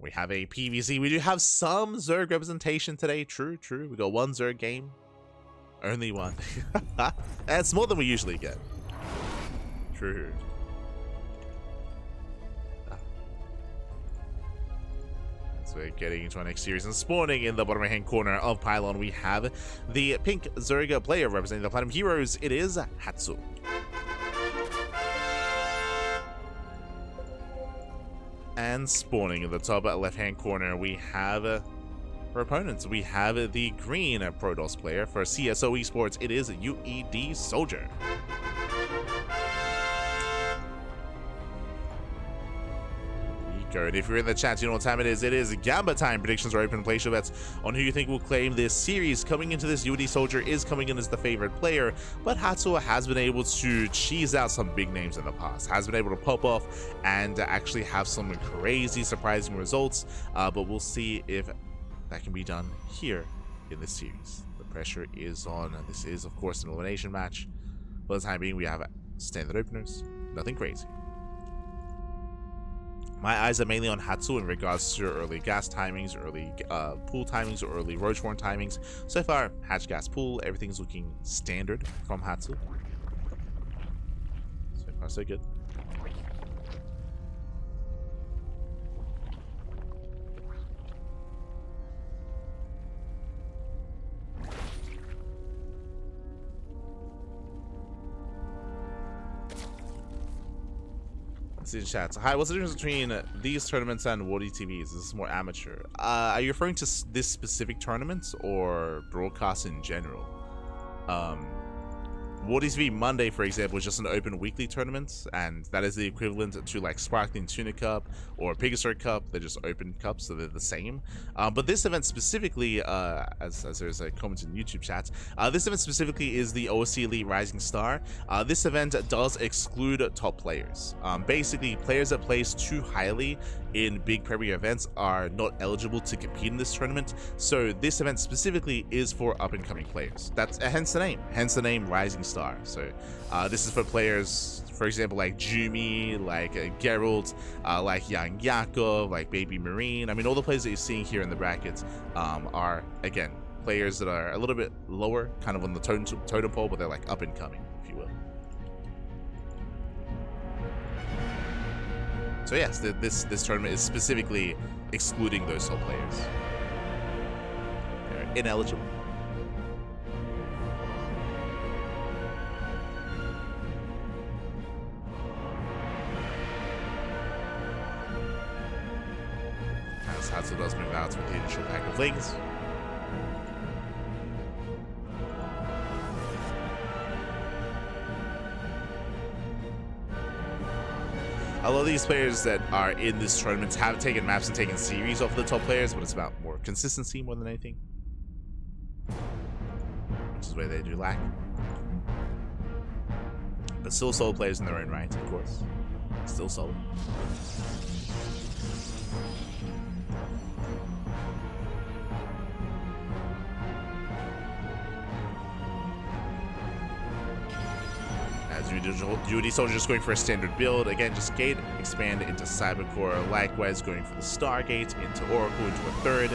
We have a PvZ. We do have some Zerg representation today. True. We got one Zerg game. Only one. That's more than we usually get. True. So we're getting into our next series, and spawning in the bottom right hand corner of Pylon, we have the pink Zerg player representing the Platinum Heroes. It is Hatsu. And spawning in the top left hand corner, we have for opponents, we have the green Protoss player for CSO Esports. It is UedSoldier. And if you're in the chat, you know what time it is. It is Gamba time. Predictions are open. Place your bets on who you think will claim this series. Coming into this, UedSoldier is coming in as the favorite player, but Hatsu has been able to cheese out some big names in the past. Has been able to pop off and actually have some crazy, surprising results. But we'll see if that can be done here in this series. The pressure is on. This is, of course, an elimination match. For the time being, we have standard openers. Nothing crazy. My eyes are mainly on Hatsu in regards to early gas timings, early pool timings, or early Roachborn timings. So far, hatch gas pool, everything's looking standard from Hatsu. So far, so good. In chat. Hi, what's the difference between these tournaments and Wardy TVs? Is this more amateur? Are you referring to this specific tournament or broadcast in general? Wardy TV Monday, for example, is just an open weekly tournament, and that is the equivalent to like Sparkling Tuna Cup or Pegasus Cup. They're just open cups, so they're the same. But this event specifically, as there's a comment in YouTube chat, this event specifically is the OSC Elite Rising Star. This event does exclude top players. Basically, players that place too highly in big premier events are not eligible to compete in this tournament. So this event specifically is for up-and-coming players. That's hence the name Rising Star. So this is for players, for example, like Jumi, like Geralt, like Young Yakov, like Baby Marine. I mean, all the players that you're seeing here in the brackets are, again, players that are a little bit lower, kind of on the totem pole, but they're like up-and-coming, if you will. So yes, this tournament is specifically excluding those top players. They're ineligible. As Hatsu does move out with the initial pack of Lings. A lot of these players that are in this tournament have taken maps and taken series off the top players, but it's about more consistency more than anything, which is where they do lack. But still solid players in their own right, of course. Still solid. UedSoldier just going for a standard build. Again, just gate, expand into Cybercore. Likewise, going for the Stargate, into Oracle, into a third.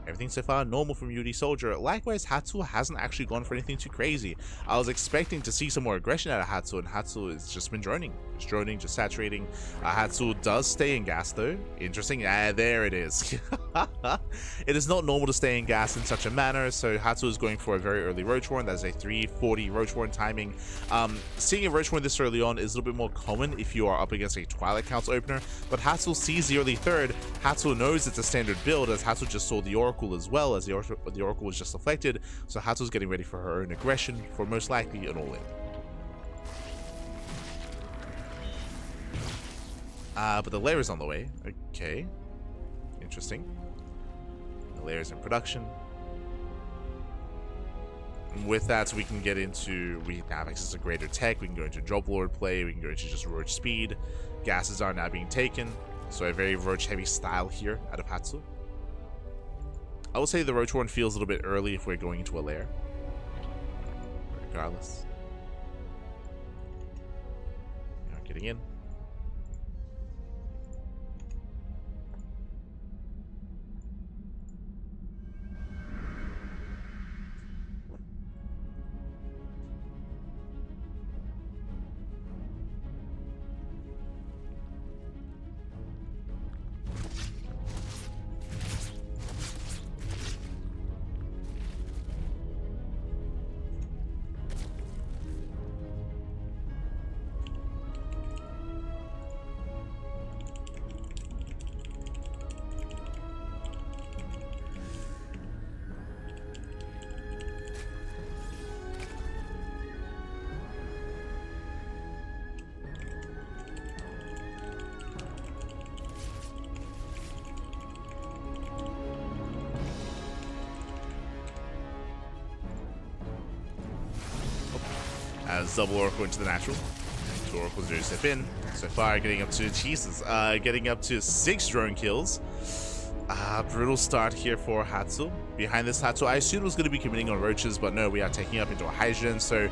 Everything so far normal from UedSoldier. Likewise, Hatsu hasn't actually gone for anything too crazy. I was expecting to see some more aggression out of Hatsu, and Hatsu has just been droning. Just droning, just saturating. Hatsu does stay in gas though. Interesting. There it is. It is not normal to stay in gas in such a manner, so Hatsu is going for a very early Roachborn. That's a 340 Roachborn timing. Seeing a Roachborn this early on is a little bit more common if you are up against a Twilight Council opener, but Hatsu sees the early third. Hatsu knows it's a standard build, as Hatsu just saw the Oracle as well, as the Oracle was just deflected, so Hatsu's getting ready for her own aggression, for most likely an all-in. But the layer is on the way. Okay. Interesting. The layer is in production. And with that, we can get into, we have access to greater tech, we can go into drop lord play, we can go into just roach speed. Gases are now being taken, so a very roach heavy style here out of Hatsu. I will say the Roachborn feels a little bit early if we're going into a lair. Regardless. Not getting in. Does double Oracle into the natural. 2 Oracles do step in. So far, getting up to, Jesus, getting up to 6 drone kills. Brutal start here for Hatsu. Behind this, Hatsu, I assumed was going to be committing on roaches, but no, we are taking up into a Hydrogen. So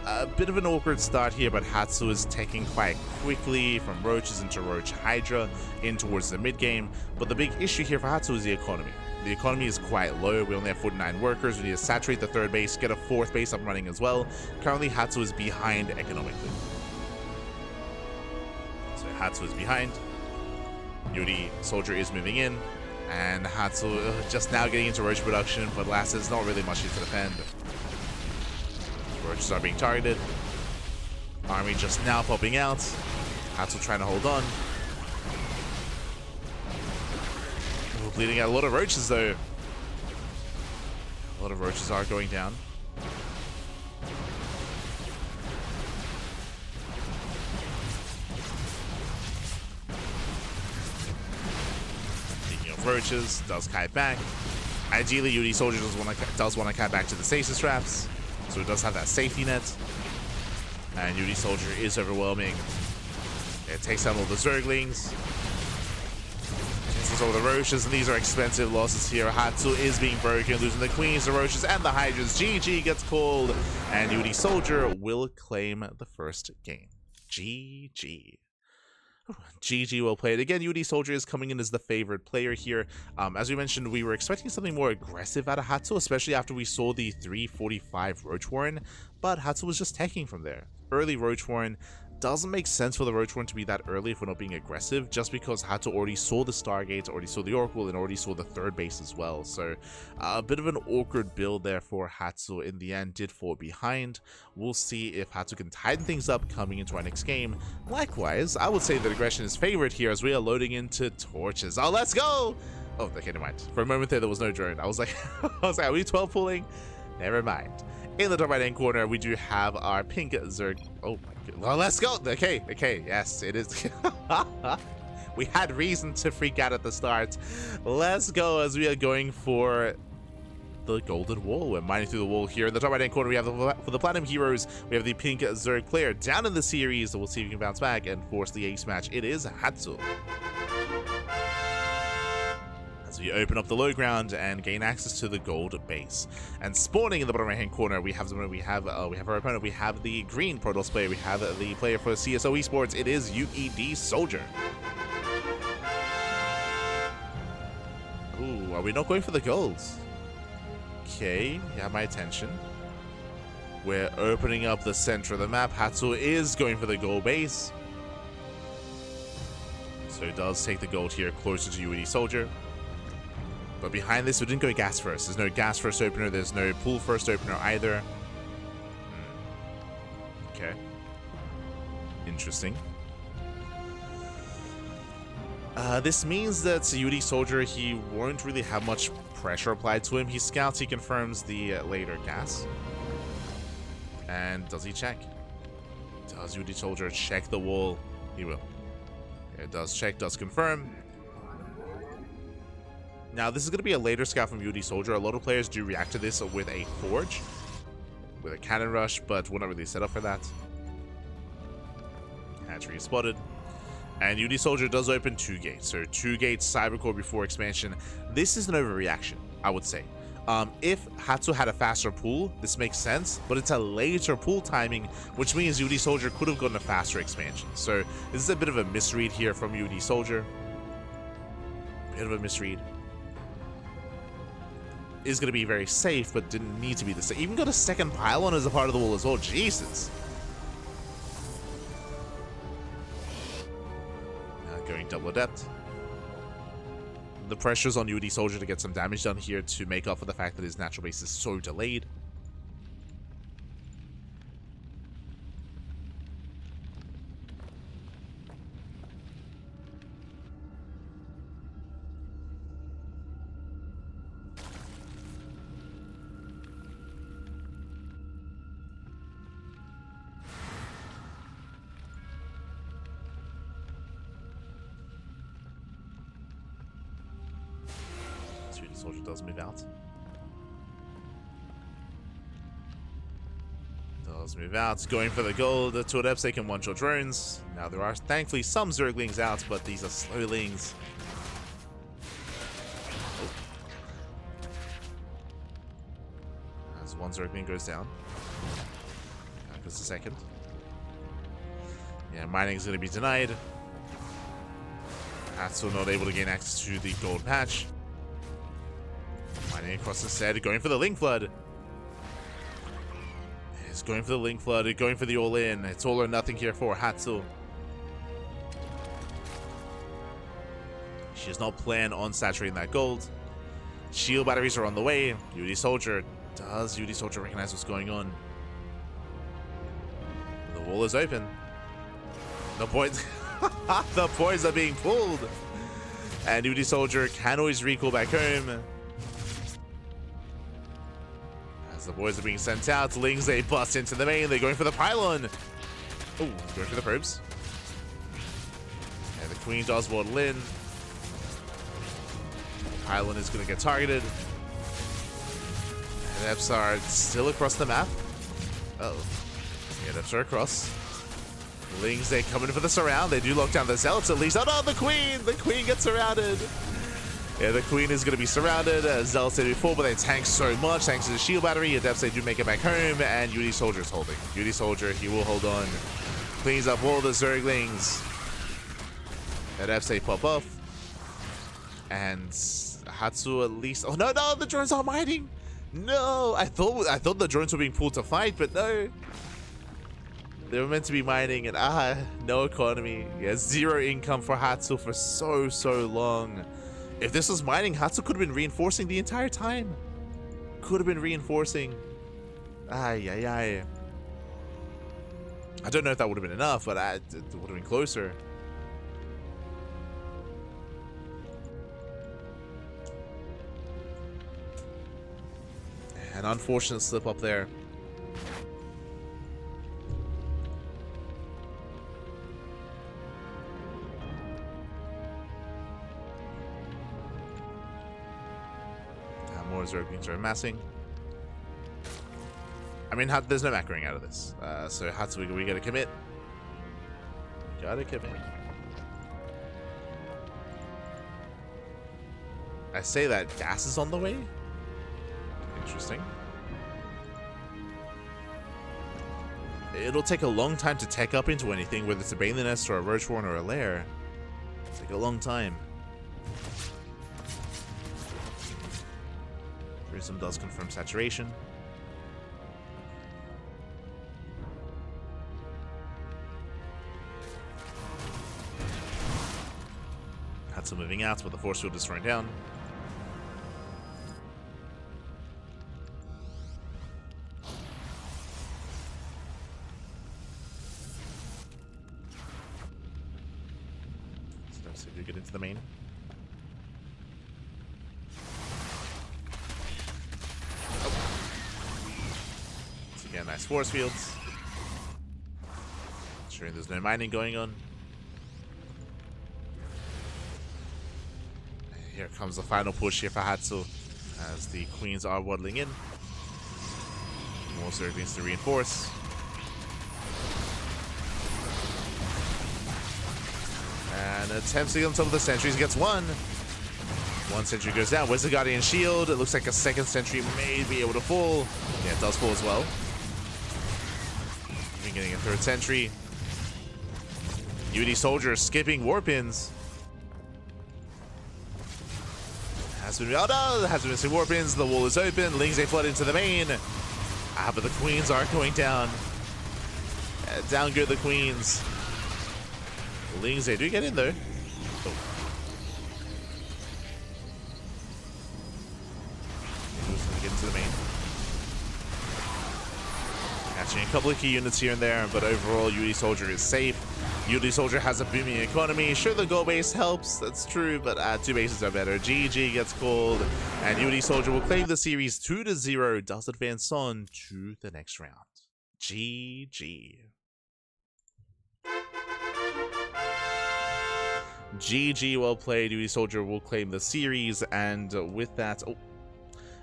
a bit of an awkward start here, but Hatsu is taking quite quickly from roaches into roach Hydra in towards the mid game. But the big issue here for Hatsu is the economy. The economy is quite low. We only have 49 workers. We need to saturate the 3rd base, get a 4th base up and running as well. Currently, Hatsu is behind economically. So Hatsu is behind. UedSoldier is moving in. And Hatsu just now getting into roach production, but last is not really much here to defend. Roaches are being targeted. Army just now popping out. Hatsu trying to hold on. Ooh, bleeding out a lot of roaches though. A lot of roaches are going down. Roaches, does kite back. Ideally, UedSoldier does want to kite back to the stasis traps, so it does have that safety net. And UedSoldier is overwhelming. It takes down all the Zerglings. Chases all the roaches, and these are expensive losses here. Hatsu is being broken, losing the queens, the roaches, and the hydras. GG gets called, and UedSoldier will claim the 1st game. GG. GG, well played. Again, UedSoldier is coming in as the favored player here. As we mentioned, we were expecting something more aggressive out of Hatsu, especially after we saw the 345 Roach Warren, but Hatsu was just tanking from there. Early Roach Warren doesn't make sense for the Roach Warren to be that early if we're not being aggressive, just because Hatsu already saw the Stargates, already saw the Oracle, and already saw the 3rd base as well. So a bit of an awkward build there for Hatsu. In the end, did fall behind. We'll see if Hatsu can tighten things up coming into our next game. Likewise, I would say that aggression is favored here as we are loading into torches. Oh, let's go! Oh, okay, never mind. For a moment there was no drone. I was like, are we 12 pulling? Never mind. In the top right hand corner, we do have our pink Zerg. Oh my god. Well, let's go. Okay, yes, it is. We had reason to freak out at the start. Let's go as we are going for the golden wall. We're mining through the wall here. In the top right hand corner, we have for the platinum heroes, we have the pink Zerg player down in the series. We'll see if we can bounce back and force the ace match. It is Hatsu. As we open up the low ground and gain access to the gold base. And spawning in the bottom right hand corner, we have our opponent. We have the green Protoss player. We have the player for CSO Esports. It is UedSoldier. Ooh, are we not going for the golds? Okay, you have my attention. We're opening up the center of the map. Hatsu is going for the gold base. So it does take the gold here closer to UedSoldier. But behind this, we didn't go gas first. There's no gas first opener. There's no pool first opener either. Okay. Interesting. This means that UedSoldier, he won't really have much pressure applied to him. He scouts, he confirms the later gas. And does he check? Does UedSoldier check the wall? He will. It does check, does confirm. Now, this is going to be a later scout from UedSoldier. A lot of players do react to this with a forge, with a cannon rush, but we're not really set up for that. Hatchery is spotted. And UedSoldier does open 2 gates. So 2 gates, Cybercore before expansion. This is an overreaction, I would say. If Hatsu had a faster pull, this makes sense, but it's a later pull timing, which means UedSoldier could have gotten a faster expansion. So this is a bit of a misread here from UedSoldier. Bit of a misread. Is going to be very safe, but didn't need to be the same. Even got a second pylon as a part of the wall as well. Jesus. Going double adept. The pressure's on UedSoldier to get some damage done here to make up for the fact that his natural base is so delayed. UedSoldier does move out. Does move out, going for the gold. They can one-shot drones. Now there are thankfully some Zerglings out, but these are slowlings. As one Zergling goes down. Goes the second. Yeah, mining is going to be denied. Hatsu not able to gain access to the gold patch. Mining across instead, going for the Link Flood. He's going for the Link Flood, going for the all-in. It's all or nothing here for Hatsu. She does not plan on saturating that gold. Shield batteries are on the way. UedSoldier. Does UedSoldier recognize what's going on? The wall is open. The points, the points are being pulled. And UedSoldier can always recall back home. As the boys are being sent out, Lings, they bust into the main. They're going for the pylon. Oh, going for the probes. And the queen does waddle in. Pylon is going to get targeted. And Eps are still across the map. Uh oh. Yeah, Eps are across. Lings, they come in for the surround. They do lock down the Zealots at least. Oh no, the queen! The queen gets surrounded. Yeah, the queen is going to be surrounded. Zealots they do fall, but they tank so much thanks to the shield battery. Adepts they do make it back home, and UedSoldier is holding. UedSoldier, he will hold on. Cleans up all the Zerglings. Adepts they pop off. And Hatsu at least. Oh no, no, the drones are mining. No, I thought the drones were being pulled to fight, but no. They were meant to be mining, and no economy. Yeah, zero income for Hatsu for so long. If this was mining, Hatsu could have been reinforcing the entire time. Could have been reinforcing. I don't know if that would have been enough, but it would have been closer. An unfortunate slip up there. More Zerglings are amassing. I mean, there's no macroing out of this. So Hatsu, we gotta commit. Gotta commit. I say that gas is on the way. Interesting. It'll take a long time to tech up into anything, whether it's a Baneling Nest or a Roach Warren or a Lair. It'll take a long time. Prism does confirm saturation. Hatsu moving out, but the force field is thrown down. So let's see if we get into the main. Again, nice force fields. Ensuring there's no mining going on. Here comes the final push here for Hatsu as the queens are waddling in. More Zerglings to reinforce. And attempts to get on top of the sentries, gets one. One sentry goes down. Where's the Guardian Shield? It looks like a second sentry may be able to fall. Yeah, it does fall as well. Even getting a third sentry. UedSoldier skipping warpins. Has been missing warpins. The wall is open. Lings they flood into the main. But the queens are going down. Down go the queens. Lings they do get in though. Oh. Get into the main. Catching a couple of key units here and there, but overall UedSoldier is safe. UedSoldier has a booming economy. Sure, the gold base helps, that's true, but two bases are better. GG gets called, and UedSoldier will claim the series 2-0. Does advance on to the next round. GG. GG, well played. UedSoldier will claim the series, and with that...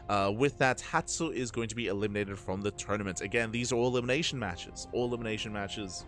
With that, Hatsu is going to be eliminated from the tournament. Again, these are all elimination matches. All elimination matches.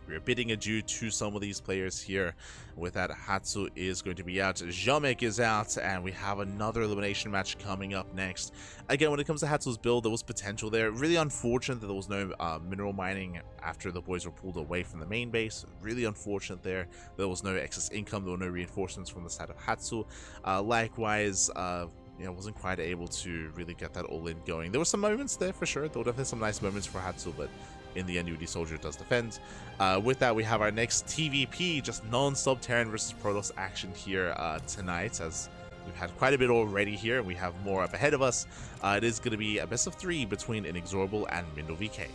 We're bidding adieu to some of these players here. With that, Hatsu is going to be out, Jamek is out, and we have another elimination match coming up next. Again, when it comes to Hatsu's build, there was potential there. Really unfortunate that there was no mineral mining after the boys were pulled away from the main base. Really unfortunate there. There was no excess income. There were no reinforcements from the side of Hatsu. Likewise, wasn't quite able to really get that all in going. There were some moments there for sure. There were definitely some nice moments for Hatsu, but in the end, UedSoldier does defend. With that, we have our next TVP, just non-stop Terran versus Protoss action here tonight, as we've had quite a bit already here, and we have more up ahead of us. It is going to be a best of 3 between Inexorable and Mindle VK.